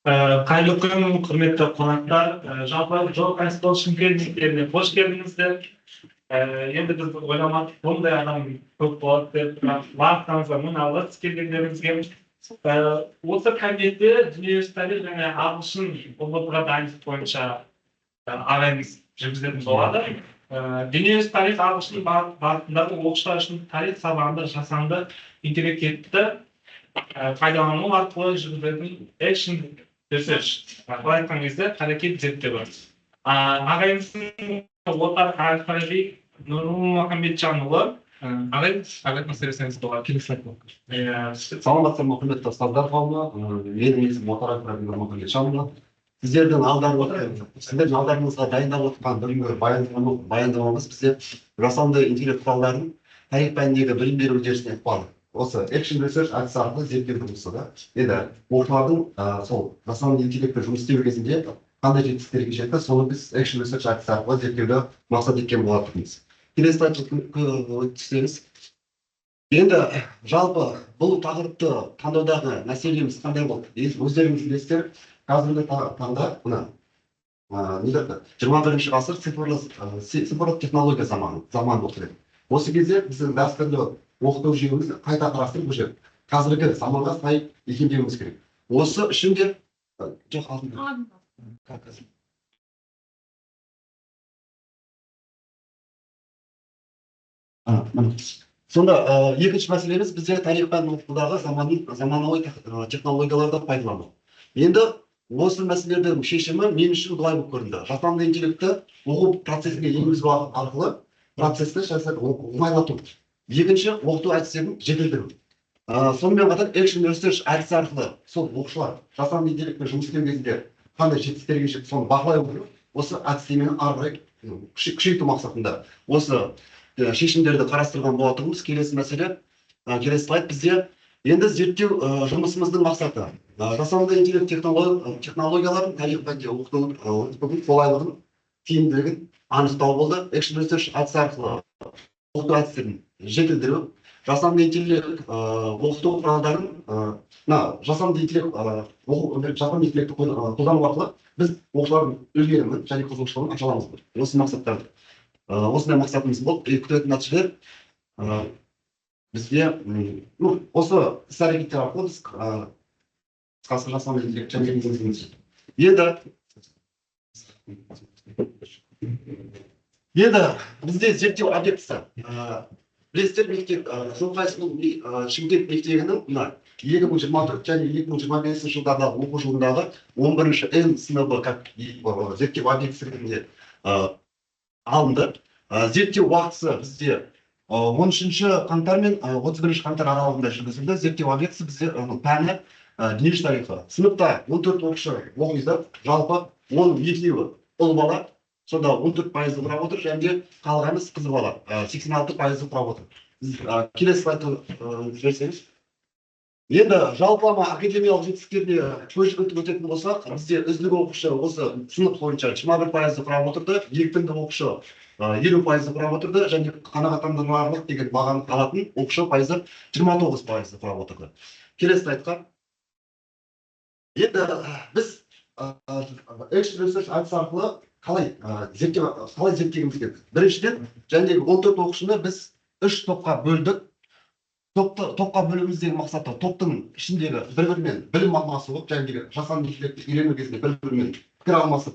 Қайырлы күн, құрметті қонақтар. Жалпы жол кәсіпорын Шымкент мектебіне қош келдіңіздер. Енді біз ойламадық, бұндай адам көп болады деп, барлықтарыңызға мың алғыс келгендеріңізге. Осы кабинетте дүниежүзі тарих және ағылшын ұлы дайындық бойынша ағайымыз жүргізетін болады. Дүниежүзі тарих ағылшын бағытындағы оқушылар үшін тарих сабағында жасанды интеллектті пайдалану арқылы жүргізілетін экшн research, қалай айтқан кезде қарекет зерттеуі. Ағайымыздың Отар Әл-Фараби Нұрмұхамеджанұлы ағайым сөйлесеңіз болады. Келесі айтып. Саламатсыздар ма, құрметті ұстаздар қауымы. Менің есімім Отар Әл-Фараби Нұрмұхамеджанұлы. Сіздердің алдарыңызға дайындап отырған бүгінгі баяндамамыз бізде жасанды интеллект құралдарын тарих пәніндегі білім беру үдерісіне ықпалы. Осы экшн research әдісі арқылы зерттеу жұмысы да. Енді оқушылардың сол жасанды интеллектпен жұмыс істеу кезінде қандай жетістіктерге жетті, соны біз экшн research әдісі арқылы зерттеуді мақсат еткен болатынбыз. Келесі слайдқа түссеңіз. Енді жалпы бұл тақырыпты таңдаудағы мәселеміз қандай болды? Өздеріңіз білесіздер, қазіргі таңда мына 21-ші ғасыр цифрлық технология заманы оқиды. Осы кезде біздің дәстүрлі оқыту жүйемізді қайта қарастырып көшеді. Қазіргі заманға сай икемдеуіміз керек. Осы үшін де сонда екінші мәселеміз бізде тарих пәнін оқытудағы заманауи технологияларды пайдалану. Енді осы мәселелердің шешімі мен үшін былай болып көрінді. Жасанды интеллектті оқу процесіне енгізу арқылы процесті оңайлату. Екінші, оқыту әдістерін жетілдіру. Сонымен қатар экшн research әдісі арқылы сол оқушылар жасанды интеллектпен жұмыс істеу кезінде қандай жетістіктерге жетті, соны бақылай отырып, осы әдістемені ары қарай күшейту мақсатында осы шешімдерді қарастырған болатынбыз. Келесі мәселе, келесі слайд бізде енді зерттеу жұмысымыздың мақсаты. Жасанды интеллект технологияларын тарих пәнінде оқытудың қолайлығын, тиімділігін анықтау болды. Экшн research әдісі арқылы оқыту әдістерін жетілдіру, жасанды интеллект оқыту құралдарын, жасанды интеллектті қолдану арқылы біз оқушылардың үлгерімін және қызығушылығын аша аламыз. Осы мақсаттарды. Осындай мақсатымыз болды. Күтетін нәтижелер бізге осы іс-әрекеттер арқылы біз қысқасы жасанды интеллект және енгіземіз. Енді бізде зерттеу объектісі. Білесіздер, мектеп жол қайсының Шымкент мектебінің 2024 және 2025 жылдардағы оқу жылындағы 11-ші Н сыныбы зерттеу объектісі ретінде алынды. Зерттеу уақытысы бізде 13-ші қаңтар мен 31-ші қаңтар аралығында жүргізілді. Зерттеу объектісі бізде пәні дүниежүзі тарихы. Сыныпта 14 оқушы оқиды, жалпы 12-еуі ұл бала. Сонда 14% құрап отыр, және қалғаны қыз бала 86% құрап отыр. Келесі слайдты жіберсеңіз. Енді жалпылама академиялық жетістіктеріне көз жүгіртіп өтетін болсақ, бізде үздік оқушы осы сынып бойынша 21% құрап отырды, екпінді оқушы 50% құрап отырды, және қанағаттандырарлық деген бағаны алатын оқушы пайызы 29% құрап отырды. Келесі слайдқа. Енді біз экшн research әдісі арқылы қалай зерттегіміз келді. Біріншіден, жәндегі 14 оқушыны біз 3 топқа бөлдік. Топқа бөліміздегі мақсаты топтың ішіндегі бір-бірімен білім алмасу, жәндегі жасанды интеллектті үйрену кезінде бір-бірімен пікір алмасып,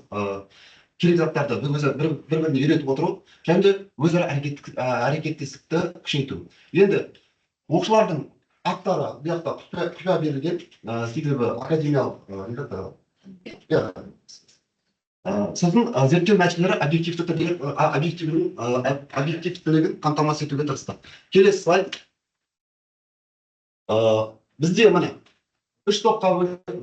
керек заттарды бір-біріне үйретіп отыру, және өзара әрекеттестікті күшейту. Енді оқушылардың аттары бұяқта құпия берілген, себебі академиялық сосын зерттеу нәтижелері объективтілігін қамтамасыз етуге тырысты. Келесі слайд. Бізде міне 3 топқа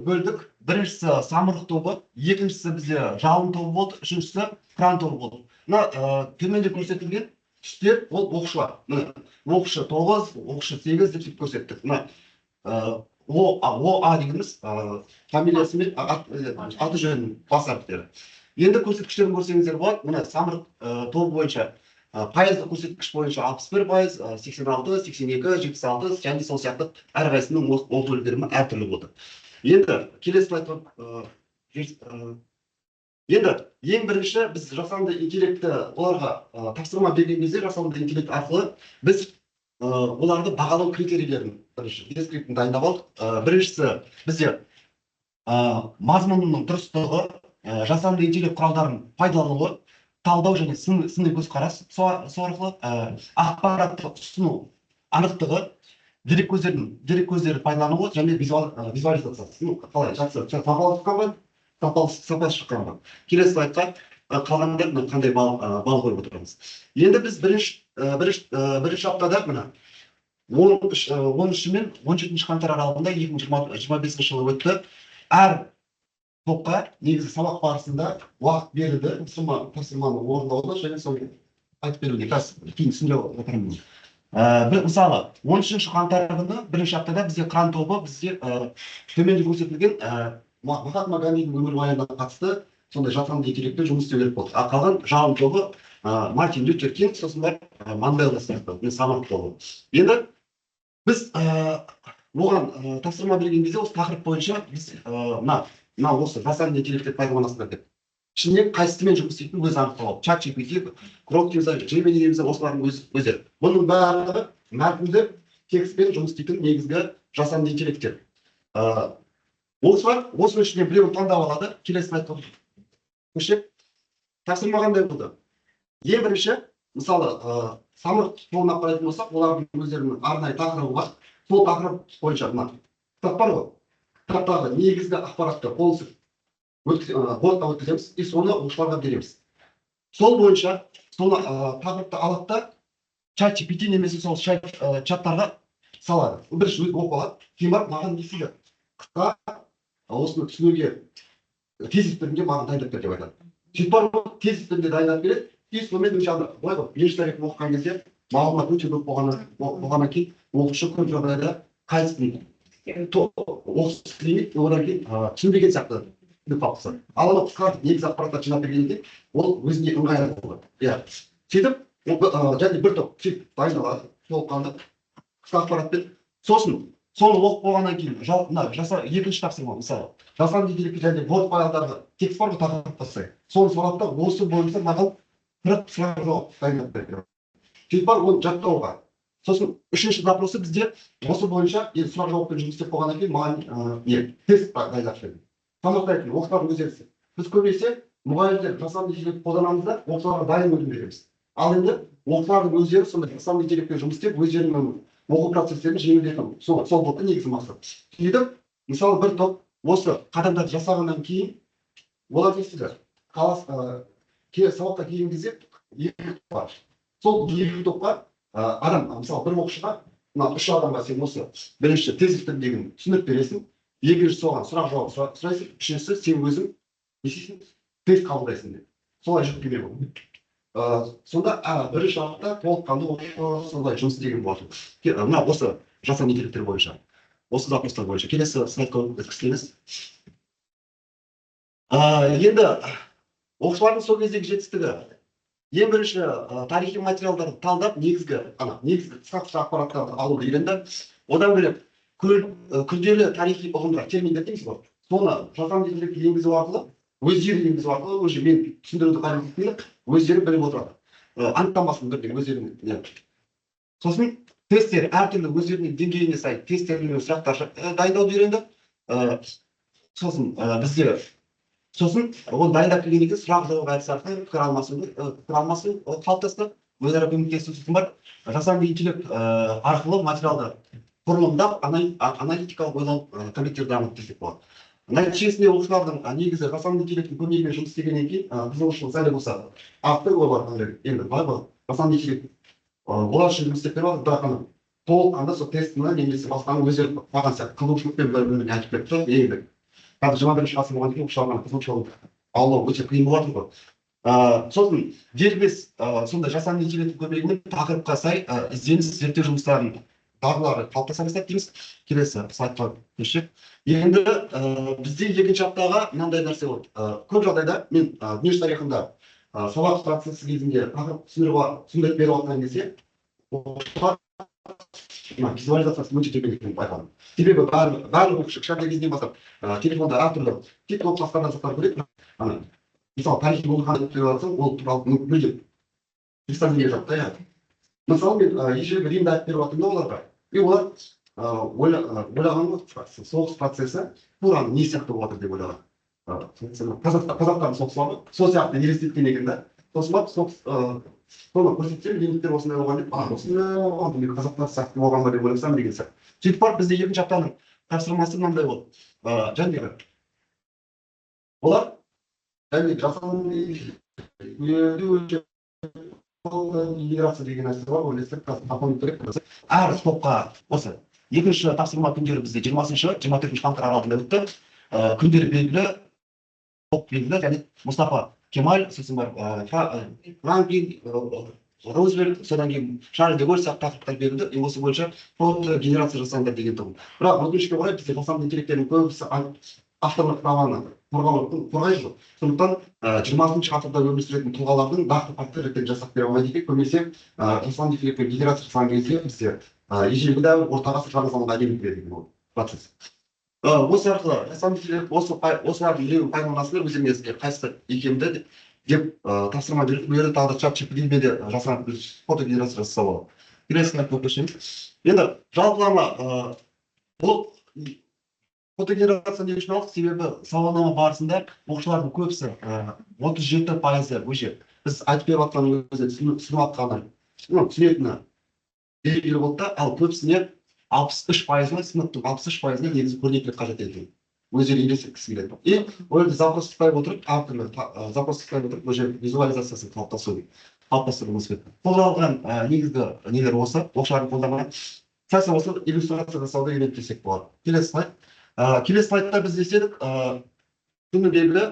бөлдік. Біріншісі самұрық тобы, екіншісі бізде жалын тобы болды, үшіншісі кран тобы болды. Төменде көрсетілген түстер ол оқушылар. Оқушы 9, оқушы 8 деп көрсеттік. ОА дегеніміз фамилиясы мен аты жөнінің бас әріптері. Енді көрсеткіштерін көрсеңіздер болады. Мына самұрық тобы бойынша пайыздық көрсеткіш бойынша 61%, 86, 82, 76 және сол сияқты әрқайсысының ол төлемдері әртүрлі болды. Енді келесі слайдқа енді ең бірінші біз жасанды интеллектті оларға тапсырма берген кезде жасанды интеллект арқылы біз оларды бағалау критерийлерін бірінші дескриптін дайындап алдық. Біріншісі бізде мазмұнның дұрыстығы, жасанды интеллект құралдарын пайдалануы, талдау және сыни көзқарас сол арқылы ақпаратты ұсыну анықтығы, дерек көздерін пайдалануы және визуализациясы. Қалай жақсы сапалы шыққан ба? Сапалы шыққан ба? Келесі слайдқа қалғандар қандай балл қойып отырмыз. Енді біз бірінші аптада мына 13 мен 17 қаңтар аралығында 2025 жылы өтті. Әр топқа негізі сабақ барысында уақыт берілді, тапсырманы орындауда және соны айтып беруге кейін түсіндіріп отырмын. Мысалы 13 қаңтар күні бірінші аптада бізде қыран тобы бізде төменде көрсетілген Махатма Гандидің өмірбаянына қатысты сондай жасанды интеллектпен жұмыс істеу керек болды. Қалған жалын тобы Мартин Лютер Кинг, сосын бар Мандела сияқты, самұрық тобы. Енді біз оған тапсырма берген кезде осы тақырып бойынша біз осы жасанды интеллектті пайдаланасыздар деп. Ішінде қайсысымен жұмыс істейтінін өзі анықтап алды. ChatGPT, Grok дейміз, Gemini дейміз, осылардың өздері. Бұның барлығы мәтінді текстпен жұмыс істейтін негізгі жасанды интеллекттер. Осы бар, осының ішінде біреуін таңдап алады. Келесі слайдқа көшіп, тапсырма қандай болды? Ең бірінші, мысалы, самұрық тобына қарайтын болсақ, олардың өздерінің арнайы тақырыбы бар. Сол тақырып бойынша кітап бар ғой. Кітаптағы негізгі ақпаратты ботқа өткіземіз и соны оқушыларға береміз. Сол бойынша соны тақырыпты алады да ChatGPT немесе сол чаттарға салады. Бірінші өзі оқып алады. Кейін барып маған не істейді? Қысқа осыны түсінуге тезис түрінде маған дайындап бер деп айтады. Сөйтіп барып тезис түрінде дайындап береді. И сонымен былай ғой, бірінші тарих оқыған кезде мағлұмат өте көп болғаннан кейін оқушы көп жағдайда қайсысын оқыс клиник одан кейін түсінбеген сияқты қалыпсы. Ал анау қысқартып негізгі ақпараттарды жинап бергенде ол өзіне ыңғайлы болды. Иә. Сөйтіп және бір топ дайындалады толыққанды қысқа ақпаратпен. Сосын соны оқып болғаннан кейін екінші тапсырма мысалы жасанды интеллектке және бот файлдарға текст бар ғой тақырыпқа сай. Соны сұрады да осы бойынша маған 40 сұрақ жауап дайындап берді. Сөйтіп барып оны жаттауға. Сосын үшінші запросы бізде осы бойынша сұрақ жауаппен жұмыс істеп болғаннан кейін маған тест дайындап берді. Тамақтайтын оқушылардың өздері. Біз көбінесе мұғалімдер жасанды интеллект қолданамыз да оқушыларға дайын өнім береміз. Ал енді оқушылардың өздері сондай жасанды интеллектпен жұмыс істеп өздерінің оқу процестерін жеңілдету. Сол болды негізгі мақсат. Сөйтіп, мысалы бір топ осы қадамдарды жасағаннан кейін олар не істейді? Сабаққа келген кезде екі топ бар. Сол екі топқа адам, мысалы бір оқушыға, үш адамға сен осы бірінші тезис түріндегін түсіндіріп бересің, екінші соған сұрақ жауап сұрайсың, үшіншісі сен өзің не істейсің? Тест қабылдайсың деп. Солай жүктеме болды. Сонда бірінші уақытта толыққанды солай жұмыс істеген болатын. Мына осы жасанды интеллекттер бойынша, осы запростар бойынша. Келесі слайдқа өткізсеңіз. Енді оқушылардың сол кездегі жетістігі ең бірінші тарихи материалдарды талдап, негізгі қысқа ақпараттарды алуды үйренді. Одан бөлек күрделі тарихи ұғымдар, терминдер дейміз ғой. Соны жасанды интеллектке енгізу арқылы, өздері енгізу арқылы, уже мен түсіндіруді қажет етпейді, өздері біліп отырады. Анықтамасын бірден өздерінің. Сосын тесттер әртүрлі өздерінің деңгейіне сай тесттер сұрақтар дайындауды үйренді. Сосын оны дайындап келгеннен кейін сұрақ жауап әдісі арқылы пікір алмасын қалыптасты. Өзара көмектесу бар. Жасанды интеллект арқылы материалды құрылымдап, аналитикалық ойлау қабілеттері дамытты деп болады. Нәтижесінде оқушылардың негізі жасанды интеллекттің көмегімен жұмыс істегеннен кейін қызығушылық сәл болса артты ой бар. Енді былай ғой, жасанды интеллект олар үшін жұмыс істеп беріп бірақ толыққанды сол тестіні немесе басқаны өздері маған сияқты қызығушылықпен бір-біріне айтып беріп тұр. Енді қазір 21 ғасыр болғаннан кейін оқушыларға қызығушылық аулау өте қиын болатын ғой. Сосын дербес сондай жасанды интеллекттің көмегімен тақырыпқа сай ізденіс зерттеу жұмыстарын дағдылары қалыптаса бастады дейміз. Келесі слайдқа көшсек. Енді бізде екінші аптаға мынандай нәрсе болды. Көп жағдайда мен дүние тарихында сабақ процесі кезінде түсіндіріп беріп отырған кезде визуализациясы өте төмен екенін байқадым. Себебі барлық оқушы кішкентай кезінен бастап телефонда әртүрлі тикток класстардан заттар көреді. Мысалы тарихи болғанды көріп алсаң, ол туралы мүлдем представление жоқ та. Мысалы мен ежелгі Римді айтып беріп жатырмын да оларға. И олар ойлаған ғой, соғыс процесі тура не сияқты болып жатыр деп ойлаған. Қазақтардың соғысы бар ғой, сол сияқты елестеткен екен да. Сосын барып соны көрсетсем, немістер осындай болған деп, осындай болған, демек қазақтар сияқты болған ба деп ойласам деген сияқты. Сөйтіп барып бізде екінші аптаның тапсырмасы мынандай болды. Жәнегі олар жасанды миграция деген нәрсе бар, ойластырып тапсырма керек. Әр топқа осы екінші тапсырма күндері бізде 20-шы, 24-ші қаңтар аралығында өтті. Күндері белгілі, топ белгілі, және Мұстафа Кемаль, сосын бар Франклин, Рузвельт, содан кейін Шарль де Голль сияқты тақырыптар берілді. И осы бойынша фото генерация жасаңдар деген тұғым. Бірақ өкінішке орай бізде жасанды интеллекттердің көбісі авторлық праваны қорғай жоқ. Сондықтан 20-шы ғасырда өмір сүретін тұлғалардың нақты факты ретінде жасап бере алмайды екен. Көбінесе жасанды интеллектпен генерация жасаған кезде бізде ежелгі дәуір, орта ғасыр, жаңа заманға әдемі береді процесс. Осы арқылы жасанды интеллект осылардың біреуін пайдаланасыңдар, өздеріңізге қайсысы екенді деп тапсырма беріп, бұл жерде тағы да ChatGPT-мен де жасаған фото генерация жасаса болады. Келесі слайдқа көшеміз. Енді жалпылама бұл фото генерация не үшін алдық? Себебі сауалнама барысында оқушылардың көбісі 37% өше біз айтып беріп жатқан өзі түсініп жатқаны, түсінетіні белгілі болды да, ал көбісіне 63%-ны, сыныптың 63%-ны негізі көрнекілік қажет етеді. Өздері елестеткісі келеді. И ол жерде запрос тықпай отырып, әртүрлі запрос тықпай отырып, ол жерде визуализациясын қалыптастыруымыз керек. Қолданылған негізгі нелер осы, оқушылардың қолданған. Сәл осы иллюстрация жасауды үйреніп келсек болады. Келесі слайд. Келесі слайдта біз естедік, күні белгілі,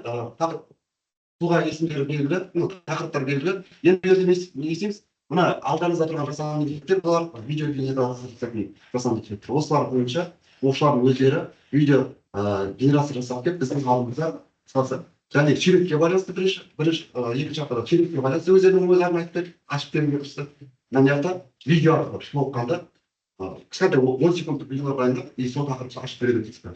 тұлға есімдері белгілі, тақырыптар белгілі. Енді бұл жерде не істейміз? Мына алдарыңызда тұрған жасанды интеллекттер, бұлар видео жасанды интеллекттер. Осылар бойынша оқушылардың өздері видео генерация жасап келіп, біздің ғалымымызға салса. Және суретке байланысты екінші аптада суретке байланысты өздерінің ойларын айтып беріп, ашып беруге тырысты. Мына жақта видео арқылы толыққанды кішкентай 10 секундтық видеолар дайындап, и сол тақырыпты ашып беруге тырысты.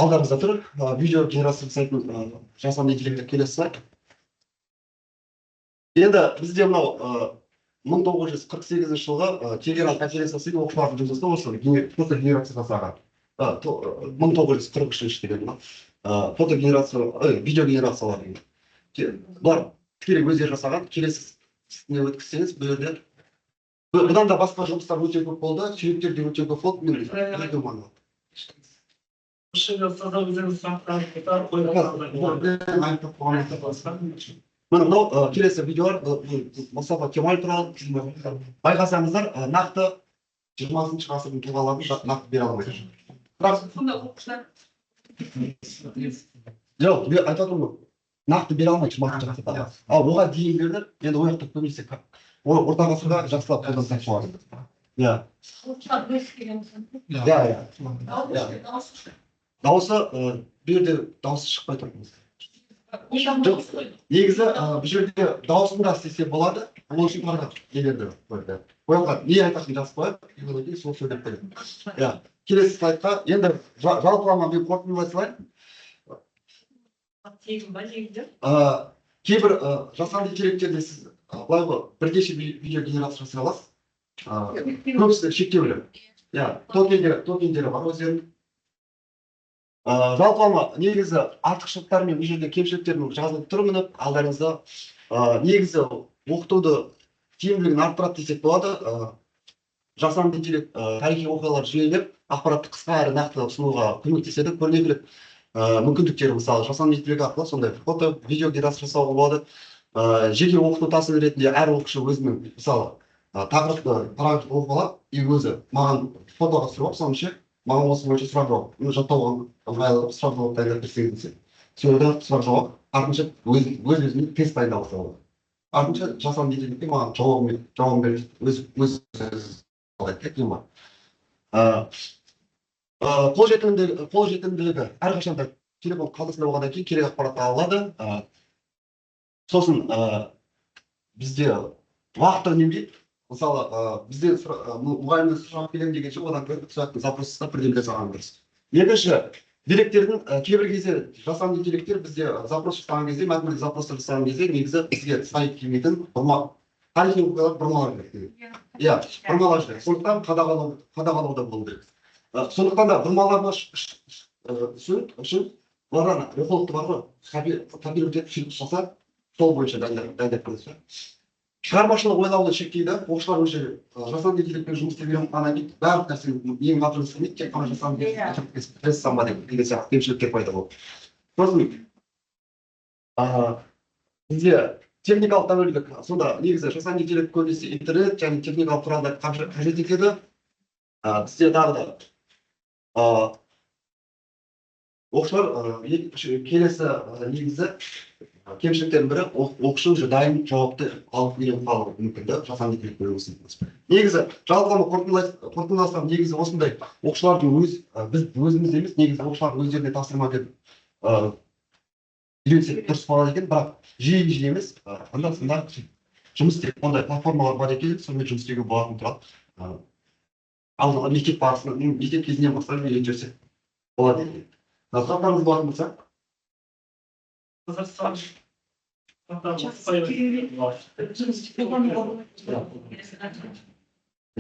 Алдарыңызда тұр, видео генерация жасайтын жасанды интеллекттер. Келесі слайд. Енді бізде мынау 1948 жылғы Тегеран конференциясы оқушылардың жұмысы осы фото генерация жасаған. 1943 деген фото генерация, видео генерациялар деген. Бұлар тікелей өздері жасаған. Келесі не өткізсеңіз, бұл жерде бұдан да басқа жұмыстар өте көп болды, суреттер де өте көп болды. Мен видеоман болды. Мына мынау келесі видеолар Мұстафа Кемаль туралы байқасаңыздар, нақты 20-шы ғасырдың тұлғаларын нақты бере алмайды. Сонда оқушылар жоқ, мен айтып отырмын ғой, нақты бере алмайды 20-шы ғасырда. Ал оған дейін берді, енді ол жақта көбінесе орта ғасырда жақсылап қолдансақ болады. Иә. оқушылар бөліскеген Дауысы бұл жерде дауысы шықпай тұр. Негізі бұл жерде дауысын да істесе болады, ол үшін барлық нелерді қойды. Қойылған не айтасын жазып қойып, сол сөйлеп береді. Келесі слайдқа, енді жалпылама мен қорытындылай салайын. Кейбір жасанды интеллекттерде сіз былай ғой, бірнеше видео генерация жасай аласыз. Көбісі шектеулі. Токендері бар өздерінің. Жалпылама негізі артықшылықтар мен бұл жерде кемшіліктердің жазылып тұр міне алдарыңызда. Негізі оқытуды тиімділігін арттырады десек болады. Жасанды интеллект тарихи оқиғалар жүйелеп, ақпаратты қысқа әрі нақты ұсынуға көмектеседі. Көрнекілік мүмкіндіктері мысалы жасанды интеллект арқылы сондай фото, видео генерация жасауға болады. Жеке оқыту тәсілі ретінде әр оқушы өзінің мысалы тақырыпты параграфты оқып алады, и өзі маған фотоға түсіріп, соның ішінде маған осы бойынша сұрақ жауап, жаттауға ыңғайлы сұрақ жауап дайындап берсеңіз десе. Сөйледі сұрақ жауап, артынша өз-өзіне тест дайындап алса болады. артынша жасанды интеллектке маған жауап беріп өз айтты ма қолжетімділігі әрқашанда телефон қалтасында болғаннан кейін керек ақпаратты алады. Сосын бізде уақытты үнемдейді. Мысалы бізде мұғалімнен сұрап келемін дегенше одан гөрі сұрақтың запросына бірден бере салған дұрыс. Екінші, деректердің кейбір кезде жасанды интеллекттер бізде запрос жасаған кезде, мәтіндік запростар жасаған кезде негізі бізге сай келмейтін тарихи оқиғалар бұрмалау керек. Иә, бұрмалау керек. Сондықтан қадағалауда болу керек. Сондықтан да бұрмаларға үшін олардан оқулықты бар ғой, қабілет жасап, сол бойынша дайындап көрсетеді. Шығармашылық ойлауды шектейді. Оқушылар өзі жасанды интеллектпен жұмыс істеп үйренғаннан кейін барлық нәрсені ең қатты істемейді, тек қана жасанды интеллектке прессама деген сияқты кемшіліктер пайда болды. Сосын бізде техникалық тәуелділік, сонда негізі жасанды интеллект көбінесе интернет және техникалық құралдарды қажет етеді. Бізде тағы да оқушылар келесі негізі кемшіліктердің бірі оқушы уже дайын жауапты алып үйреніп қалуы мүмкін да жасанды интеллектпен жұмыс істейтін. Негізі жалпылама қорытындыласам негізі осындай оқушылардың біз өзіміз емес, негізі оқушылар өздеріне тапсырма беріп үйренсек дұрыс болады екен, бірақ жиі емес, анда-санда жұмыс істеп, ондай платформалар бар екен, сонымен жұмыс істеуге болатын тұрады. Алдыға мектеп барысында, мектеп кезінен бастап үйреніп жүрсек болады екен. Сұрақтарыңыз болатын болса?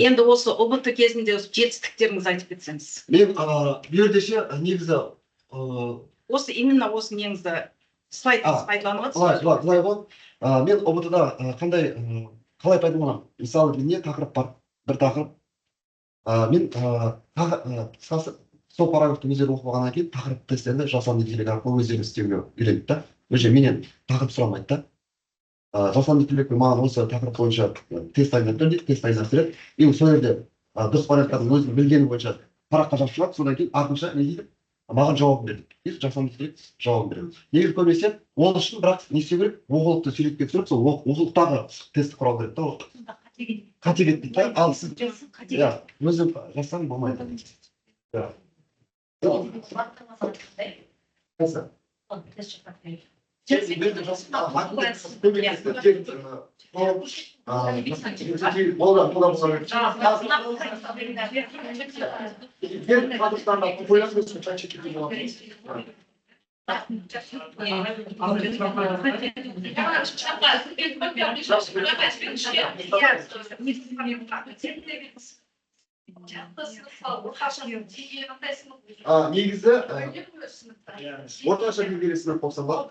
Енді осы ұбт кезінде жетістіктеріңізді айтып кетсеңіз. Мен бердеше негізі Осы именно осы неңізді слайдыңыз пайдаланып отырсыз. Былай ғой, мен ұбт-да қалай пайдаланамын? Мысалы, менде тақырып бар, бір тақырып. Мен қысқасы сол параграфты өздері оқып алғаннан кейін тақырып тесттерді жасанды интеллект арқылы өздері істеуге үйрендік та. Уже менен тақырып сұрамайды да. Жасанды интеллектпен маған осы тақырып бойынша тест дайындап бер дейді, тест дайындап береді. И сол жерде дұрыс варианттарын өзінің білгені бойынша параққа жазып шығады, содан кейін артынша не дейді? Маған жауап берді. И жасанды интеллект жауап береді. Негізі көбінесе ол үшін бірақ не істеу керек? Оқулықты суретке түсіріп, сол оқулықтағы тестті құрау керек та. Қате кетпейді да. Ал сіз өзің жазсаң болмайды. Негізі орташа деңгейлі сынып болса болады.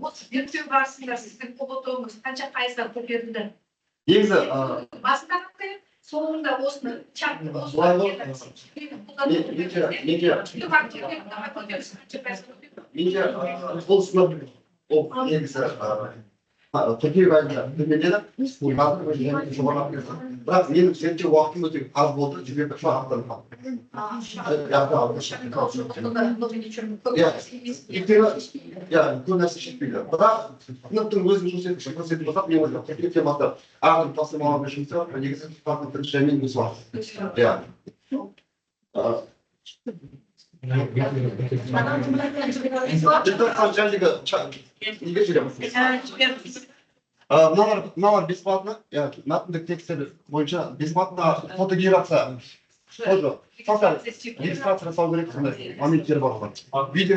Осы зерттеу барысында сіздің ұбт-ңыз қанша пайыздан көтерілді? Негізі басында қандай, соңында осыны чатты бұл сынып негізі қыркүйек айында төмендеді, жоғарылап кетті. Бірақ менің зерттеу уақытым өте аз болды, 21 шағаттан қалды. Көп нәрсе шетпейді. Бірақ сыныптың өзінің көрсетіп болсақ, мен өзім қыркүйектен бастап әртүрлі тапсырмалармен жұмыс істеп, негізі сыныптың бірінші жаймен өз мыналар бесплатно, мәтіндік текстер бойынша бесплатно фотогенерация тоже регистрация жасау керек, сондай моменттер бар. Видео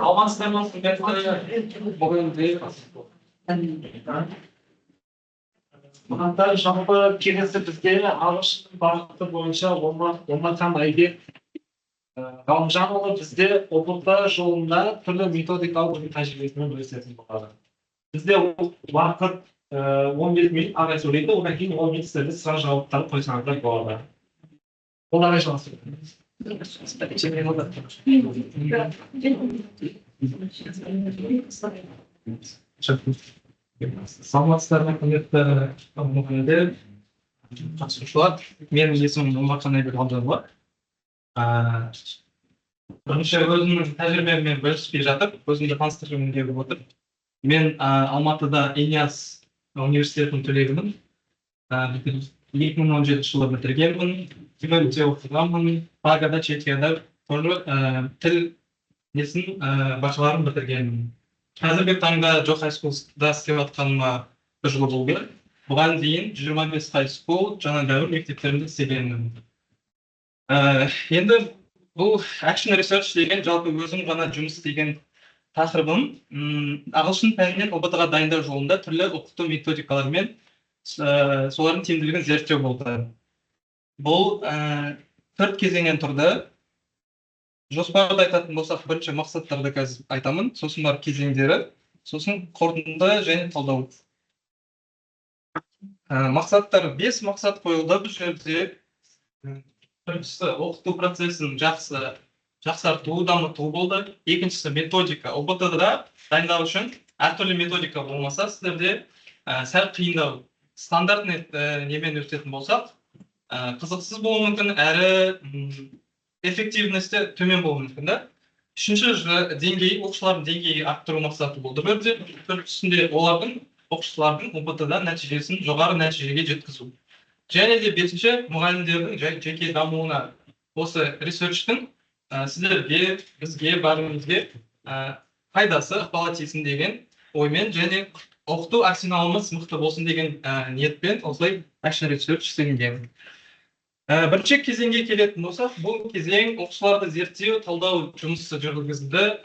Алмастырма қызметі бүгінде Мұхаттар жалпы келесі бізге ағылшын бағыты бойынша Омархан Айбек Ғалымжанұлы бізде оқыту жолында түрлі методикалық тәжірибесімен бөлісетін болады. Бізде уақыт 15 минут ағай сөйлейді, одан кейін 10 минут сіздерде сұрақ жауаптар қойсаңыздар болады. Оларға жалғастыру. Саламатсыздар ма, құрметті мұғалімдер, қатысушылар. Менің есімім Омархан Айбек Ғалымжанұлы. Бірінші өзімнің тәжірибеммен бөліспей жатып, өзімді таныстырғым келіп отыр. Мен Алматыда Ильяс университетінің түлегімін. 2017 жылы бітіргенмін. Тбилисиде оқығанмын. Прагада, Чехияда түрлі тіл бакалаврын бітіргенмін. Қазіргі таңда Джо High School'да істеп жатқаныма 1 жыл болды. Бұған дейін 25 High School жаңа дәуір мектептерінде істегенмін. Енді бұл Action Research деген жалпы өзім ғана жұмыс істеген тақырыбым ағылшын пәнінен ОБТ-ға дайындау жолында түрлі оқыту методикаларымен солардың тиімділігін зерттеу болды. Бұл 4 кезеңнен тұрды. Жоспарды айтатын болсақ, бірінші мақсаттарды қазір айтамын, сосын бар кезеңдері, сосын қорытынды және талдау. Мақсаттар 5 мақсат қойылды бұл жерде. Біріншісі оқыту процесін жақсарту, дамыту болды. Екіншісі методика. ОБТ-да дайындау үшін әртүрлі методика болмаса, сіздерде сәл қиындау. Стандартный немен өтетін болсақ, қызықсыз болуы мүмкін, әрі эффективності төмен болуы мүмкін. Үшінші деңгей, оқушылардың деңгейі арттыру мақсаты болды. Біріншісінде оқушылардың ОБТ-да нәтижесін жоғары нәтижеге жеткізу. Және де бесінші мұғалімдердің жеке дамуына осы ресерчтің сіздерге, бізге, бәрімізге пайдасы ықпал етсін деген оймен және оқыту арсеналымыз мықты болсын деген ниетпен осылай Action Research істелінген. Бірінші кезеңге келетін болсақ, бұл кезең оқушыларды зерттеу, талдау жұмысы жүргізілді.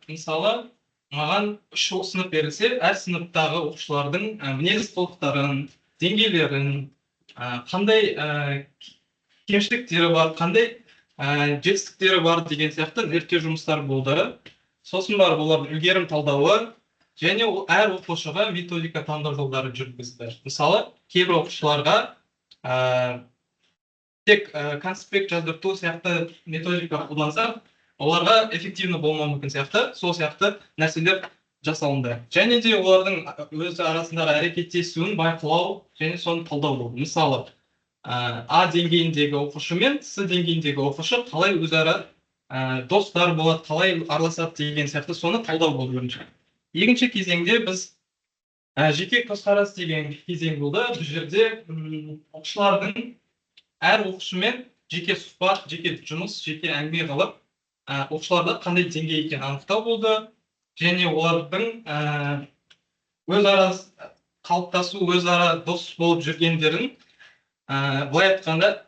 Мысалы, маған 3 сынып берілсе, әр сыныптағы оқушылардың мінез құлықтарын, деңгейлерін, қандай кемшіліктері бар, қандай жетістіктері бар деген сияқты зерттеу жұмыстары болды. Сосын бар олардың үлгерім талдауы және әр оқушыға методика таңдау жолдары жүргізді. Мысалы, кейбір оқушыларға тек конспект жаздырту сияқты методика қолдансақ, оларға эффективны болмауы мүмкін сияқты, сол сияқты нәрселер жасалынды. Және де олардың өзі арасындағы әрекеттесуін байқау және соны талдау болды. Мысалы, А деңгейіндегі оқушы мен С деңгейіндегі оқушы қалай өзара достар болады, қалай араласады деген сияқты соны талдау болды бірінші. Екінші кезеңде біз жеке көзқарас деген кезең болды. Бұл жерде оқушылардың әр оқушымен жеке сұхбат, жеке жұмыс, жеке әңгіме қылып, оқушыларда қандай деңгей екенін анықтау болды. Және олардың өзара қалыптасу, өзара дос болып жүргендерін былай айтқанда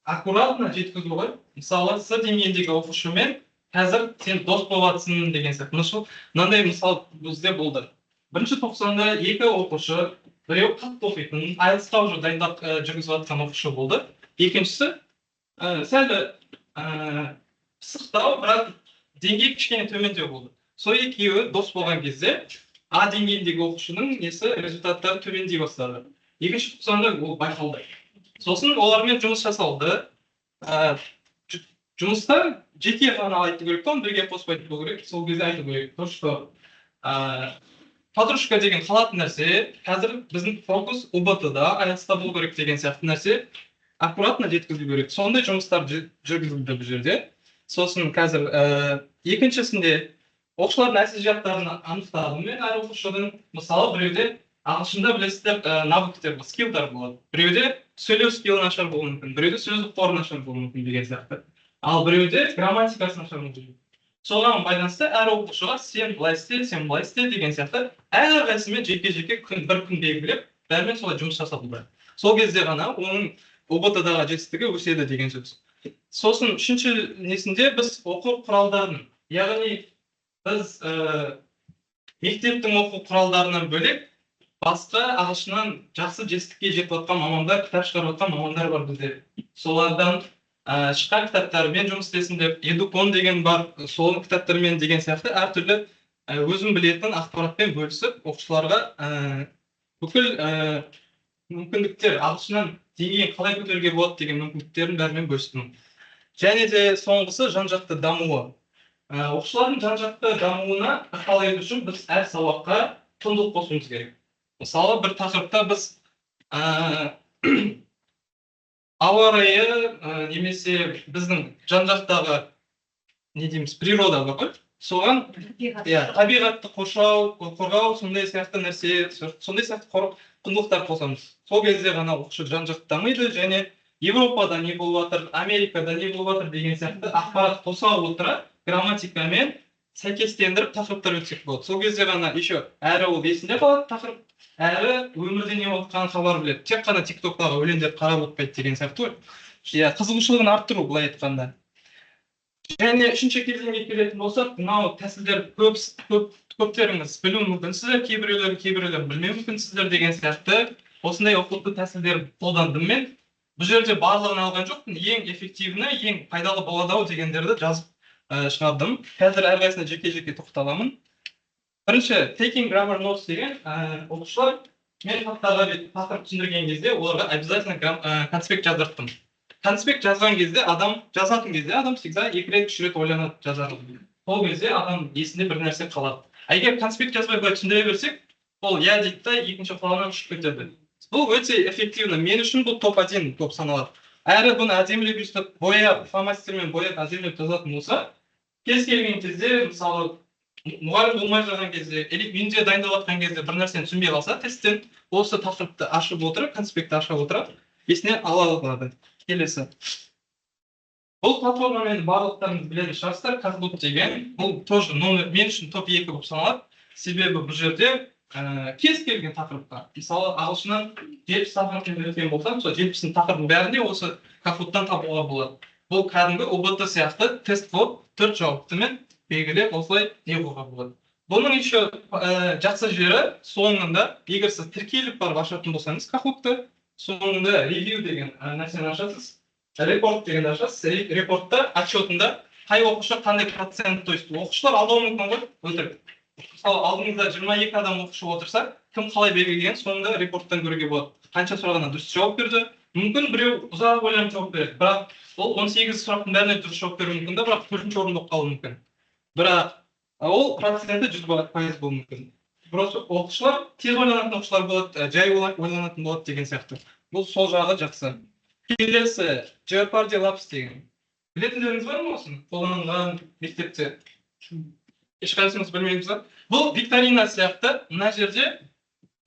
аккуратно жеткізу ғой. Мысалы, С деңгейіндегі оқушымен қазір сен дос болатсың деген сияқты. Мынандай мысал бізде болды. Бірінші тоқсанда 2 оқушы, біреу қатты оқитын, IELTS-қа уже дайындап жүргізіп жатқан оқушы болды. Екіншісі сәл пысықтау, бірақ деңгей кішкене төмендеу болды. Сол екеуі дос болған кезде А деңгейіндегі оқушының результаттары төмендей бастады. Екінші тоқсанда ол байқалды. Сосын олармен жұмыс жасалды. Жұмыста жеке ғана айту керек, бірге қосып айту керек. Сол кезде айту керек. Подружка деген қалатын нәрсе, қазір біздің фокус ОБТ-да, IELTS-та болу керек деген сияқты нәрсе аккуратно жеткізу керек. Сондай жұмыстар жүргізілді бұл жерде. Сосын қазір екіншісінде оқушылардың әлсіз жақтарын анықтадым мен әр оқушының. Мысалы біреуде ағылшында білесіздер навыктер скиллдар болады. Біреуде сөйлеу скиллі нашар болуы мүмкін, біреуде сөздік қоры нашар болуы мүмкін деген сияқты. Ал біреуде грамматикасы нашар болуы мүмкін. Соған байланысты әр оқушыға сен былай істе деген сияқты әрқайсысымен жеке бір күн белгілеп, бәрімен солай жұмыс жасалды. Сол кезде ғана оның ОБТ-дағы жетістігі өседі деген сөз. Сосын үшінші несінде біз оқу құралдарын, яғни біз мектептің оқу құралдарынан бөлек басқа ағылшыннан жақсы жетістікке жетіп жатқан мамандар, кітап шығарып жатқан мамандар бар бізде. Солардан шыққан кітаптармен жұмыс істесін деп, Edukon деген бар, сол кітаптармен деген сияқты әртүрлі өзім білетін ақпаратпен бөлісіп, оқушыларға бүкіл мүмкіндіктер, ағылшыннан деңгейін қалай көтеруге болады деген мүмкіндіктерін бәрімен бөлістім. Және де соңғысы жан-жақты дамуы. Оқушылардың жан-жақты дамуына ықпал ету үшін біз әр сабаққа құндылық қосуымыз керек. Мысалы, бір тақырыпта біз ауа райы немесе біздің жан-жақтағы не дейміз, природа бар ғой, соған табиғатты қорғау, сондай сияқты нәрсе, сондай сияқты құндылықтар қосамыз. Сол кезде ғана оқушы жан-жақты дамиды, және Европада не болып жатыр, Америкада не болып жатыр деген сияқты ақпарат қоса отыра грамматикамен сәйкестендіріп тақырыптар өтсек болады. Сол кезде ғана еще әрі ол есінде қалады тақырып, әрі өмірде не болып жатқанын хабар біледі. Тек қана TikTok-дағы өлеңдер қарап отырмайды деген сияқты ғой. Қызығушылығын арттыру, былай айтқанда. Және үшінші кезеңге келетін болсақ, мынау тәсілдер көптеріңіз білуі мүмкінсіздер, кейбіреулер білмеуі мүмкінсіздер деген сияқты осындай оқулықты тәсілдер қолдандым мен. Бұл жерде барлығын алған жоқпын, ең эффективні, ең пайдалы болады-ау дегендерді жазып шығардым. Қазір әрқайсысына жеке тоқталамын. Бірінші, taking grammar notes деген оқушылар мен тақырып түсіндірген кезде оларға обязательно конспект жаздырттым. Конспект жазған кезде жазатын кезде адам всегда 2 рет 3 рет ойланады жазады. Сол кезде адам есінде бір нәрсе қалады. Егер конспект жазбай былай түсіндіре берсек, ол я дейді да екінші қаламнан ұшып кетеді. Бұл өте эффективно. Мен үшін бұл топ-1 болып саналады. Әрі бұны әдемілеп өйстіп, фломастермен бояп әдемілеп жазатын болса, кез келген кезде, мысалы, мұғалім болмай жатқан кезде, үйінде дайындап жатқан кезде бір нәрсені түсінбей қалса, тесттен осы тақырыпты ашып отырып, конспектті ашып отырып, есіне ала алады. Келесі. Бұл платформамен барлықтарыңыз білетін шығарсыздар, Kahoot деген. Бұл тоже мен үшін топ-2 болып саналады. Себебі бұл жерде кез келген тақырыпқа, мысалы ағылшыннан 70 тақырыппен өткен болсам, сол 70 тақырыптың бәріне осы Kahoot-тан табуға болады. Бұл кәдімгі ОБТ сияқты тест болып, 4 жауаптымен белгілеп осылай не қылуға болады. Бұның еще жақсы жері соңында, егер сіз тіркеліп барып ашатын болсаңыз Kahoot-ты, соңында ревью деген нәрсені ашасыз, репорт дегенді ашасыз. Репортта отчетында қай оқушы қандай процент, то есть оқушылар алдауы мүмкін ғой, өтірік. Мысалы, алдыңызда 22 адам оқушы отырса, кім қалай белгілеген, соңында репорттан көруге болады. Қанша сұрағына дұрыс жауап берді. Мүмкін біреу ұзақ ойланып жауап береді, бірақ ол 18 сұрақтың бәріне дұрыс жауап беруі мүмкін, бірақ 4-ші орында қалуы мүмкін. Бірақ ол проценті 100% болуы мүмкін. Просто оқушылар тез ойланатын оқушылар болады, жай ойланатын болады деген сияқты. Бұл сол жағы жақсы. Келесі Jeopardy Labs деген. Білетіндеріңіз бар ма осыны? Қолданылған мектепте. Ешқайсымыз білмейміз ба? Бұл викторина сияқты, мына жерде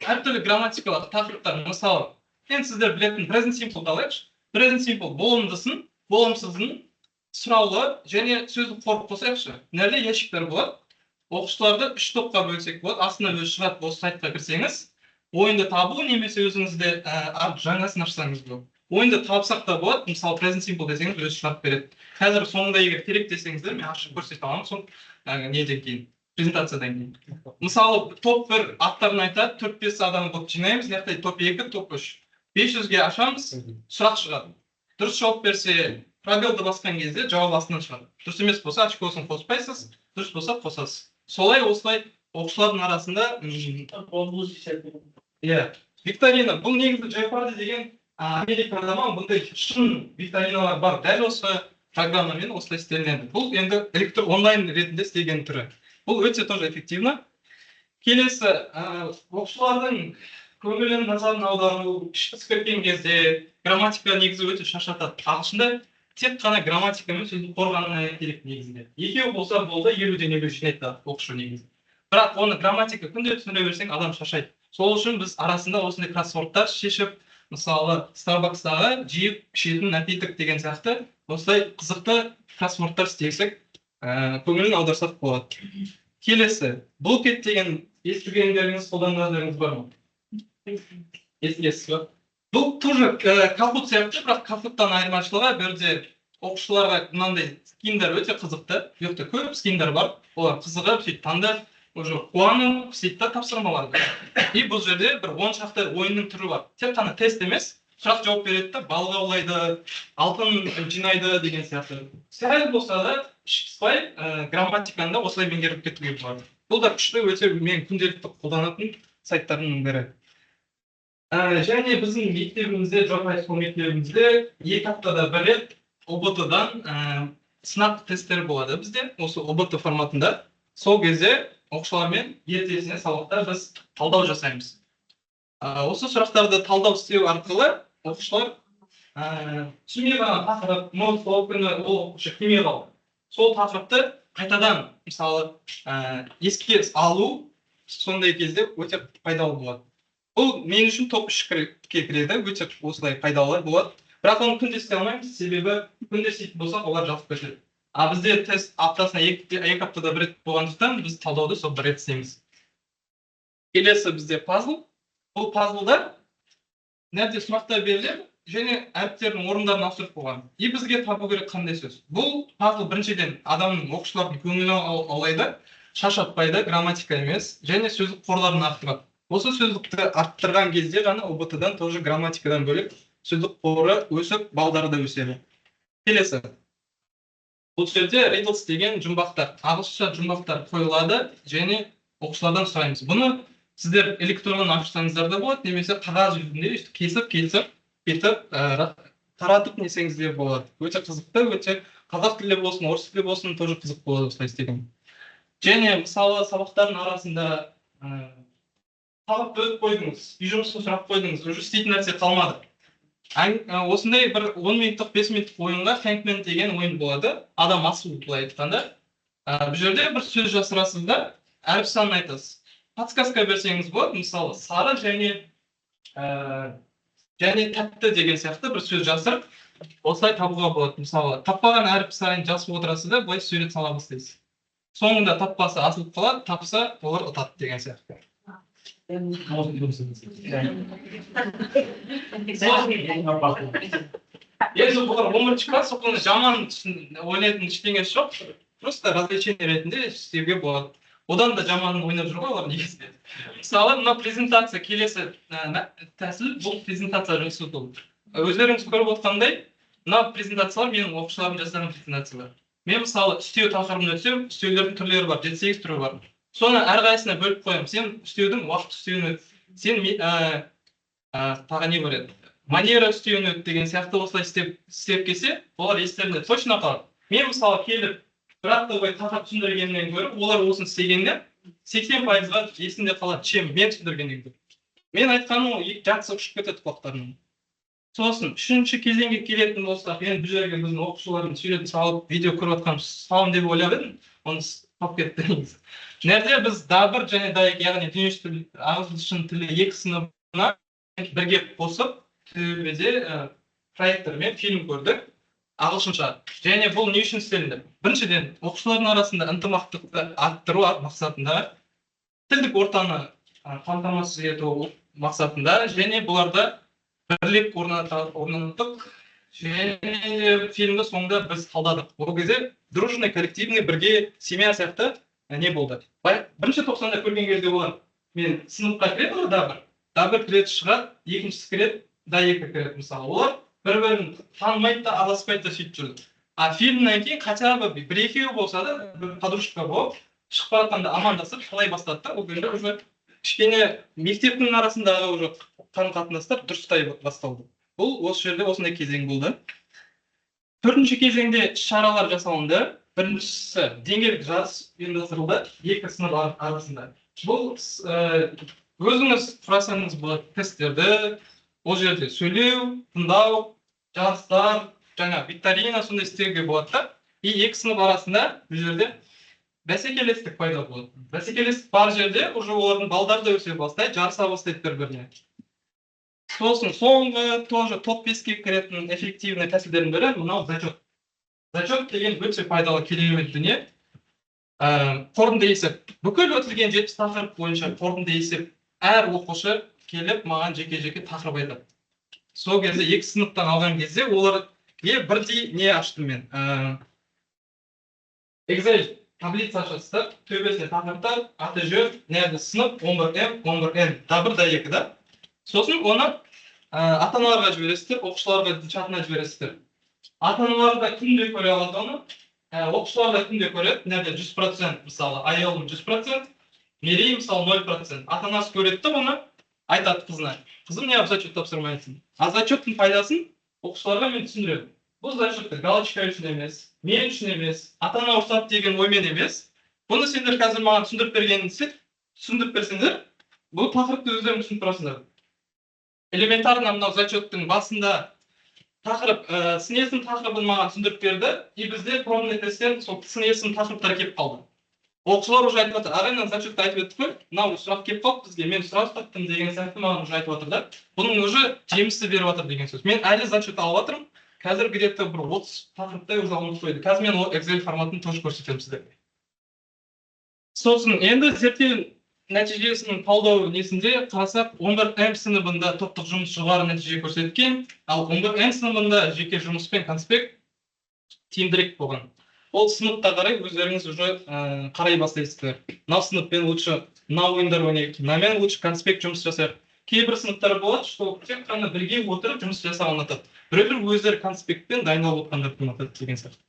әртүрлі грамматикалық тақырыптар, мысалы, енді сіздер білетін present simple алайықшы. Present simple болымдысын, болымсызын, сұраулы және сөздік қорып қосайықшы. Нәрде ящиктер болады. Оқушыларды 3 топқа бөлсек болады. Астына өзі шығады, осы сайтқа кірсеңіз, ойынды табу немесе өзіңізде жаңасын ашсаңыз болады. Ойынды табсақ та болады, мысалы present simple десеңіз өзі шығарып береді. Қазір соңында егер керек десеңіздер, мен ашып көрсете аламын, сол неден кейін, презентациядан кейін. Мысалы, топ-1 аттарын айтады, 4-5 адам болып жинаймыз, яқта топ-2, топ-3. 500-ге ашамыз, сұрақ шығады. Дұрыс жауап берсе, пробелді басқан кезде жауап астынан шығады. Дұрыс емес болса, очкосын қоспайсыз, дұрыс болса қосасыз. Солай осылай оқушылардың арасында викторина. Бұл негізі Jeopardy деген Америкада бұндай шын викториналар бар. Дәл осы программамен осылай істелінеді. Бұл енді онлайн ретінде істеген түрі. Бұл өте тоже эффективно. Келесі, оқушылардың көңілін назарын аудару, ішкі кірген кезде грамматика негізі өте шаршатады. Ағылшында тек қана грамматикамен сөздік қорғанына керек негізінде. Екеуі болса болды, 50-ден 50 жинайды оқушы негізі. Бірақ оны грамматика күнде түсіндіре берсең, адам шаршайды. Сол үшін біз арасында осындай кроссвордтар шешіп, мысалы, Starbucks'тағы жиып ішетін напиток деген сияқты осылай қызықты кроссвордтар істесек, көңілін аударсақ болады. Келесі, булкет деген естігендеріңіз, қолданғандарыңыз бар ма? Естігесіз ба? Бұл тоже капут сияқты, бірақ капуттан айырмашылығы бірде оқушыларға мынандай скиндер өте қызықты. Бұл жерде көп скиндер бар. Олар қызығып, сөйтіп таңдап, уже қуанып, сөйтіп тапсырмаларды. И бұл жерде бір 10 шақты ойынның түрі бар. Тек қана тест емес, сұрақ жауап береді да, балық аулайды, алтын жинайды деген сияқты. Сәл болса да, шықпай грамматиканы да осылай меңгеріп кетуге болады. Бұл да күшті, өте мен күнделікті қолданатын сайттардың бірі. Және біздің мектебімізде, Жорғай сол мектебімізде 2 аптада бір рет ОБТ-дан сынақ тесттері болады бізде, осы ОБТ форматында. Сол кезде оқушылармен ертесіне сабақта біз талдау жасаймыз. Осы сұрақтарды талдау істеу арқылы оқушылар түсінбей қалған тақырып, сол күні ол оқушы келмей қалды. Сол тақырыпты қайтадан, мысалы, еске алу сондай кезде өте пайдалы болады. Бұл мен үшін топ 3-ке кіреді, өте осылай пайдалы болады. Бірақ оны күнде істей алмаймыз, себебі күнде сөйтіп болсақ, олар жалып кетеді. Бізде тест аптасына 2 аптада бір рет болғандықтан біз талдауды сол бір рет істейміз. Келесі бізде пазл. Бұл пазлда нәрде сұрақтар беріледі, және әріптердің орындарын ауыстырып қойған. И бізге табу керек қандай сөз. Бұл пазл біріншіден адамның оқушылардың көңілін аулайды, шаршатпайды, грамматика емес, және сөздік қорларын арттырады. Осы сөздікті арттырған кезде ғана ОБТ-дан тоже грамматикадан бөлек сөздік қоры өсіп, балдары да өседі. Келесі. Бұл жерде riddles деген жұмбақтар, ағылшынша жұмбақтар қойылады, және оқушылардан сұраймыз. Бұны сіздер электроннан ашсаңыздар да болады, немесе қағаз жүзінде кесіп, таратып несеңіз де болады. Өте қызықты, өте қазақ тілі болсын, орыс тілі болсын, тоже қызық болады осылай істеген. Және мысалы сабақтардың арасында сабақ бөліп қойдыңыз, үй жұмысын сұрақ қойдыңыз, уже істейтін нәрсе қалмады. Осындай бір 10 минуттық, 5 минуттық ойынға Хэнкмен деген ойын болады. Адам асыл былай айтқанда. Бұл жерде бір сөз жасырасыз да, әріп санын айтасыз. Подсказка берсеңіз болады, мысалы, сары және тәтті деген сияқты бір сөз жасырып, осылай табуға болады. Мысалы, таппаған әріп сайын жасып отырасыз да, былай сурет сала бастайсыз. Соңында таппасы асылып қалады, тапса, олар ұтады деген сияқты. Енді бұлар өмір шыққан, соқын жаман ойнайтын ештеңесі жоқ. Просто развлечение ретінде істеуге болады. Одан да жаманын ойнап жүр ғой олар негізінде. Мысалы, мына презентация келесі тәсіл, бұл презентация жұмысы бұл. Өздеріңіз көріп отқандай, мына презентациялар менің оқушыларым жасаған презентациялар. Мен мысалы үстеу тақырыбын өтсем, үстеулердің түрлері бар, 7-8 түрі бар. Соны әрқайсысына бөліп қоямын. Сен үстеудің уақыт үстеуін өт, сен тағы не бар еді? Манера үстеуін өт деген сияқты осылай істеп келсе, олар естерінде точно қалады. Мен мысалы келіп, бір апта бойы тақырып түсіндіргеннен гөрі, олар осын істегенде 80%-ға есінде қалады, чем мен түсіндіргеннен гөрі. Мен айтқаным жақсы ұшып кетеді құлақтарынан. Сосын, 3-ші кезеңге келетін болсақ, мен бұл жерге біздің оқушылардың суретін салып, видео көріп жатқан салым деп ойлап едім, оны тап кетті. Нәрде біз D1 және D2, яғни дүниежүзілік ағылшын тілі 2 сыныбына бірге қосып, төбеде проектормен фильм көрдік, ағылшынша. Және бұл не үшін істелінді? Біріншіден, оқушылардың арасында ынтымақтықты арттыру мақсатында, тілдік ортаны қамтамасыз ету мақсатында, және бұларда бірлік орнаттық, және фильмді соңында біз талдадық. Ол кезде дружный, коллективный, бірге семья сияқты не болды. Бірінші тоқсанда көрген кезде олар мен сыныпқа кіреді D1 кіреді шығады, екіншісі кіреді, D2 кіреді мысалы. Олар бір-бірін танымайды да, араласпайды да сөйтіп жүрді. Фильмнен кейін хотя бы бір-екеуі болса да, бір подружка болып, шығып жатқанда амандасып, қалай бастады да, ол кезде уже кішкене мектептің арасындағы уже қарым-қатынастар дұрыстай басталды. Бұл осы жерде осындай кезең болды. 4-ші кезеңде шаралар жасалынды. Біріншісі деңгейлік жарыс ұйымдастырылды 2 сынып арасында. Бұл өзіңіз құрасаңыз болады тесттерді, ол жерде сөйлеу, тыңдау, жарыстар жаңа викторина сондай істеуге болады да. И екі сынып арасында бұл жерде бәсекелестік пайда болады. Бәсекелестік бар жерде уже олардың балдары да өсе бастайды, жарыса бастайды бір-біріне. Сосын соңғы тоже топ 5-ке кіретін эффективный тәсілдердің бірі мынау зачет. Зачет деген өте пайдалы керемет дүние. Қорытынды есеп. Бүкіл өтілген 70 тақырып бойынша қорытынды есеп әр оқушы келіп маған жеке-жеке тақырып айтады. Сол кезде екі сыныптан алған кезде оларға бірдей не аштым мен. Excel таблица ашасыздар, төбесіне тақырыптар, аты жөн, нәді сынып, 11М, 11Н, да бір, да екі, да. Сосын оны ата-аналарға жібересіздер, оқушыларға чатына жібересіздер. Ата-аналарға күнде көре алады оны, оқушыларға күнде көреді, нәді 100%, мысалы, айылым 100%, мерей, мысалы, 0%. Ата-анасы көретті оны, айтады қызына. Қызым не зачет тапсырмайсың? А зачеттің пайдасын оқушыларға мен түсіндіремін. Бұл зачетті галочка үшін емес, мен үшін емес, ата-ана рұқсат деген оймен емес. Бұны сендер қазір маған түсіндіріп берсеңдер, бұл тақырыпты өздерің түсініп тұрасыңдар. Элементарно мынау зачеттің басында тақырып, сын есім тақырыбын маған түсіндіріп берді, и бізде пробный тесттен сол сын есім тақырыптар келіп қалды. Оқушылар уже айтып жатыр, ағайыннан зачетті айтып еттік қой, мынау сұрақ келіп қалды бізге, мен сұрақ таптым деген сияқты маған уже айтып жатыр да. Бұның уже жемісті беріп жатыр деген сөз. Мен әлі зачет алып жатырмын. Қазір где-то бір 30 тақырыптай уже ұмытып қойды. Қазір мен Excel форматын тоже көрсетемін сіздерге. Сосын енді зерттеу нәтижесінің талдау несінде қарасақ 11М сыныбында топтық жұмыс жоғары нәтиже көрсеткен, ал 11Н сыныбында жеке жұмыс пен конспект тиімдірек болған. Ол сыныпта қарай өздеріңіз уже қарай бастайсыздар. Мынау сыныппен лучше мынау ойындар ойнайық, мынамен лучше конспект жұмыс жасайық. Кейбір сыныптар болады, что тек қана бірге отырып жұмыс жасаған ұнатады. Біреулер өздері конспектпен дайындалып отқандарды ұнатады деген сияқты.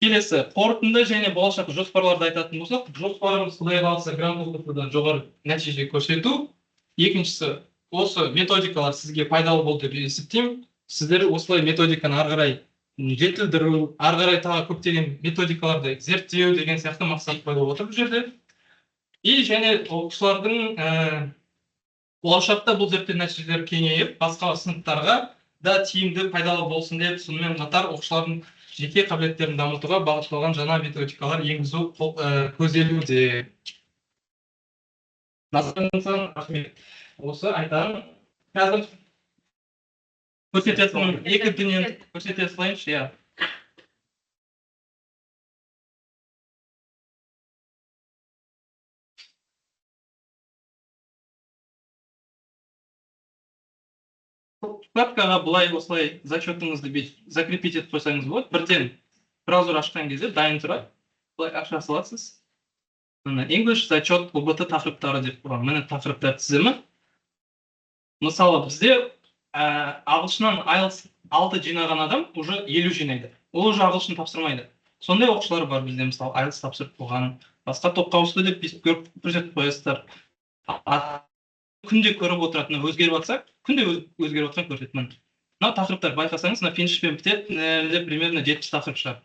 Келесі, қорытынды және болашақ жоспарларды айтатын болсақ, жоспарымыз Құдай қаласа грант оқытудан жоғары нәтиже көрсету. Екіншісі, осы методикалар сізге пайдалы болды деп есептеймін. Сіздер осылай методиканы ары қарай жетілдіру, ары қарай тағы көптеген методикаларды зерттеу деген сияқты мақсат қойылып отыр бұл жерде. И және оқушылардың болашақта бұл зерттеу нәтижелері кеңейіп, басқа сыныптарға да тиімді пайдалы болсын деп, сонымен қатар оқушылардың жеке қабілеттерін дамытуға бағытталған жаңа методикалар енгізу көзделуде. Назарыңызға рахмет. Осы айтарым. Қазір көрсететін екі дүниені көрсете салайыншы, иә. Вкладкаға былай осылай зачетыңызды закрепить етіп қойсаңыз болады. Бірден браузер ашқан кезде дайын тұрады. Былай аша саласыз. English зачет ұбт тақырыптары деп қойған. Міне тақырыптар тізімі. Мысалы бізде ағылшыннан IELTS 6 жинаған адам уже 50 жинайды. Ол уже ағылшын тапсырмайды. Сондай оқушылар бар бізде, мысалы IELTS тапсырып қойған. Басқа топқа ауысты деп көрсетіп қоясыздар. Күнде көріп отыратыны өзгеріп жатса, күнде өзгеріп отырған көрсетемін. Мына тақырыптар байқасаңыз, мына финишпен бітеді, примерно 70 тақырып шығар.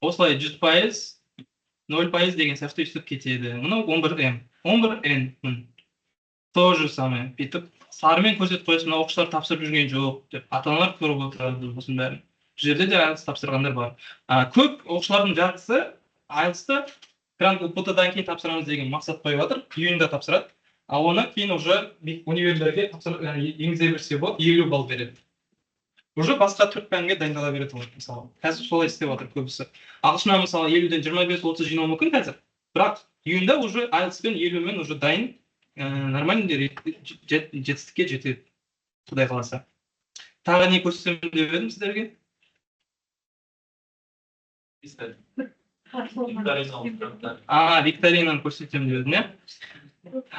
Осылай 100%, 0% деген сияқты өстіп кетеді. Мынау 11М, 11Н. То же самое. Бүйтіп сарымен көрсетіп қойсын, мына оқушылар тапсырып жүрген жоқ деп, ата-аналар көріп отырады осының бәрін. Бұл жерде де IELTS тапсырғандар бар. Көп оқушылардың жартысы IELTS-ты грант ұбт-дан кейін тапсырамыз деген мақсат қойып жатыр, июньда тапсырады. А оны кейін уже универлерге енгізе берсе болады, 50 балл береді. Уже басқа 4 пәнге дайындала береді олар, мысалы. Қазір солай істеп жатыр көбісі. Ағылшыннан мысалы 50-ден 25-30 жинау мүмкін қазір. Бірақ июньда уже IELTS пен 50-мен уже дайын нормальный жетістікке жетеді. Құдай қаласа. Тағы не көрсетемін деп едім сіздерге? Викторинаны көрсетемін деп едім, иә?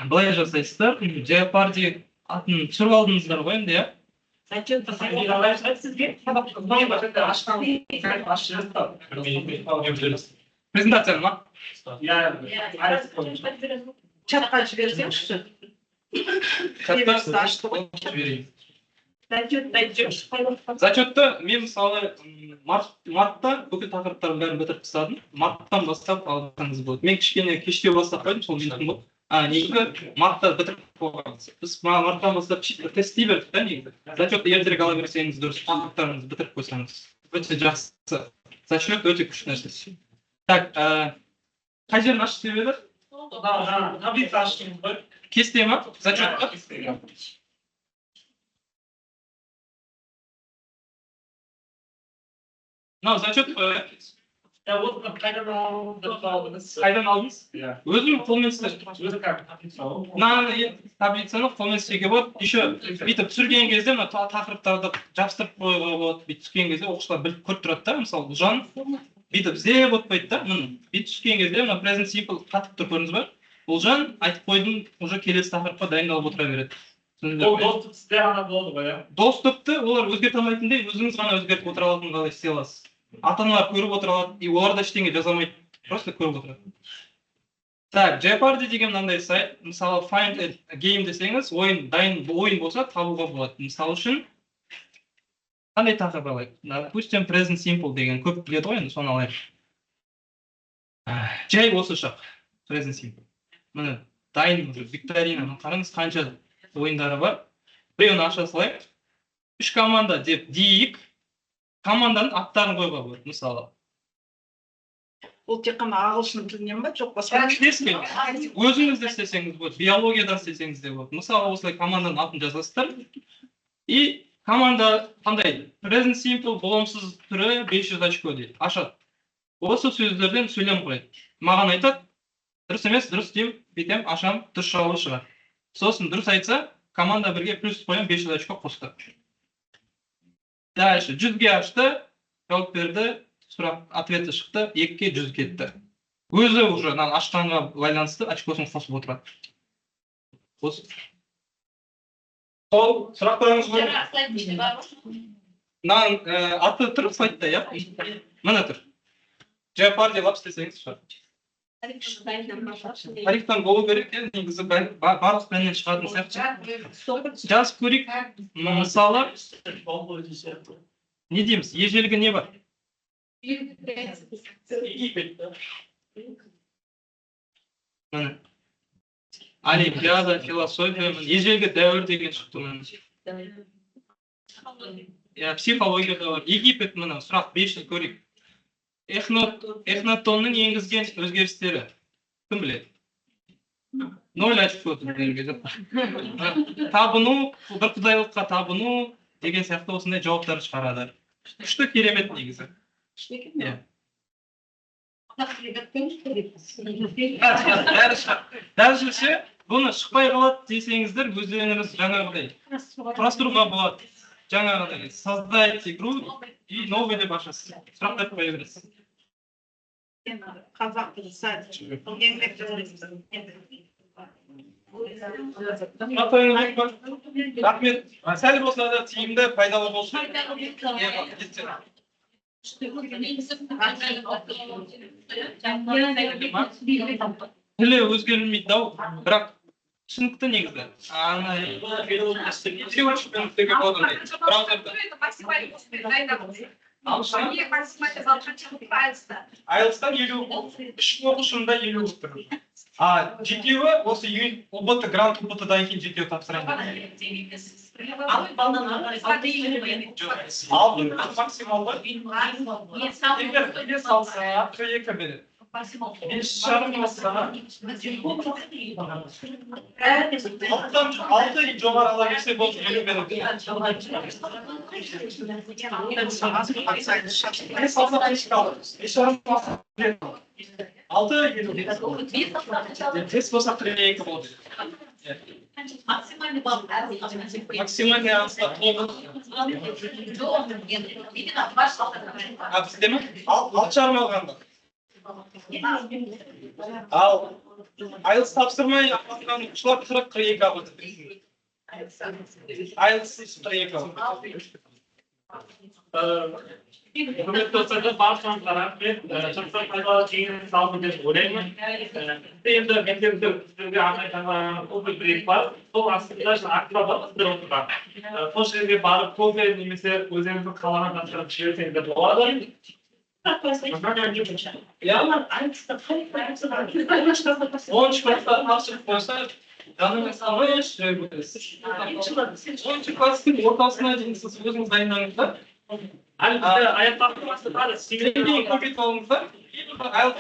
Былай жасайсыздар, Jeopardy атын түсіріп алдыңыздар ғой енді, иә? Презентацияны ма? Чатқа жіберсеңізші. Зачетті мен мысалы мартта бүкіл тақырыптардың бәрін бітіріп тастадым. Марттан бастап алсаңыз болады. Мен кішкене кештеу бастап қойдым, сол жинақтым болды. негізі мартта бітіріп қойғанбыз. Біз марттан бастап тест істей бердік та негізі. Зачетты ертерек ала берсеңіз дұрыс, мақсаттарыңызды бітіріп қойсаңыз. Өте жақсы. Зачет өте күшті нәрсе. Так, қай жерін ашып деп еді? Таблица аштыңыз ба? Кесте ма? Зачет па? Мынау зачет па? Вот қайдан алдыңыз? Қайдан алдыңыз? Иә. Өзім қолмен істеп. Өзі таблица ғой. Мына таблицаны қолмен істеуге болады. Еще бүйтіп түсірген кезде мына тақырыптарды жабыстырып қоюға болады. Бүйтіп түскен кезде оқушылар біліп көріп тұрады да, мысалы жан бүйтіп іздеп отпайды да. Міне бүйтіп түскен кезде мына present simple қатып тұр, көрдіңіз ба? Бұл жан айтып қойдың, уже келесі тақырыпқа дайындалып отыра береді. Ол доступ сізде ғана болады ғой, иә? Доступты олар өзгерте алмайтындай, өзіңіз ғана өзгертіп отыра алатын қалай істей аласыз. Ата-аналар көріп отыра алады, и олар да ештеңе жаза алмайды, просто көріп отырады. Так, Jeopardy деген мынандай сайт, мысалы find a game десеңіз, ойын дайын ойын болса табуға болады. Мысалы үшін қандай тақырып алайық? Допустим, present simple деген көп біледі ғой, енді соны алайық. Жай осы шақ, present simple. Міне дайын викторина, қараңыз қанша ойындары бар. Біреуін аша салайық. 3 команда деп дейік. Команданың аттарын қойға болады, мысалы. Ол тек қана ағылшын тілінен ба, жоқ басқа? Өзіңіз де істесеңіз болады, биологиядан істесеңіз де болады. Мысалы, осылай команданың атын жазасыздар. И команда қандай? Present simple болымсыз түрі 500 очко дейді. Ашады. Осы сөздерден сөйлем құрайды. Маған айтады, дұрыс емес, дұрыс деймін, бетем, ашам, дұрыс жауабы шығады. Сосын дұрыс айтса, команда бірге плюс қоям 500 очко қосты. Дальше 100-ге ашты, жауап берді, сұрақ ответі шықты, 2-ге 100 кетті. Өзі уже ашқанға байланысты очкосын қосып отырады. Осы. Сол сұрақ қойыңыз ғой. Аты тұр сайтта, иә? Мына тұр. Jeopardy лап істесеңіз шығар. Тарихтан болу керек, негізі барлық пәннен шығатын сияқты. Жазып көрейік. Мысалы, не дейміз? Ежелгі не бар? Олимпиада, философия, ежелгі дәуір деген шықты. Психология да бар. Египет, мына сұрақ 500 көрейік. Эхнатонның енгізген өзгерістері. Кім біледі? 0 очко түрделген. Табыну, бір құдайлыққа табыну деген сияқты осындай жауаптар шығарады. Күшті керемет негізі. Дәлжілше, бұны шықпай қалады десеңіздер, өздеріңіз жаңағыдай құрастыруға болады. Жаңағыдай создать игру и новый деп ашасыз. Сұрақтар қоя бересіз. Қазақ тілі сайт. Рахмет. Сәл болса да тиімді, пайдалы болсын. Тілі өзгерілмейді ау, бірақ түсінікті негізі. Айлыстан 50, үш оқушында 50 өттір. Жетеуі осы ұбыты, грант ұбытыдан кейін жетеу тапсырайын. Алдын максималды. Егер салса, 2 береді. 5,5 болса, 6 жоғары ала берсе болды 50 береді. Тест болса 3 болды. Максимальный анстат бізде ме? 6,5 алғанда. Ал айлс тапсырмай ақпатқан ұшылар 40-42 алды. Айлс 42 Үкімет достарда баршаңызға рахмет. Жақсы пайдалы кеңес салды деп ойлаймын. Енді мектепте сіздерге арнайы кофе брейк бар. Сол астында актива бар, сіздер отырған. Сол жерге барып кофе немесе өзіңіздің қалаған тапсырып жіберсеңіздер болады. Ya 10 klassa açık olsa canım savaş 10 klassın ortasına дейін siz өзіңіз дайындаңыздар. Әлі бізде аяқтардың басты бәрі Сенің көбейт алыңыздар. Айлық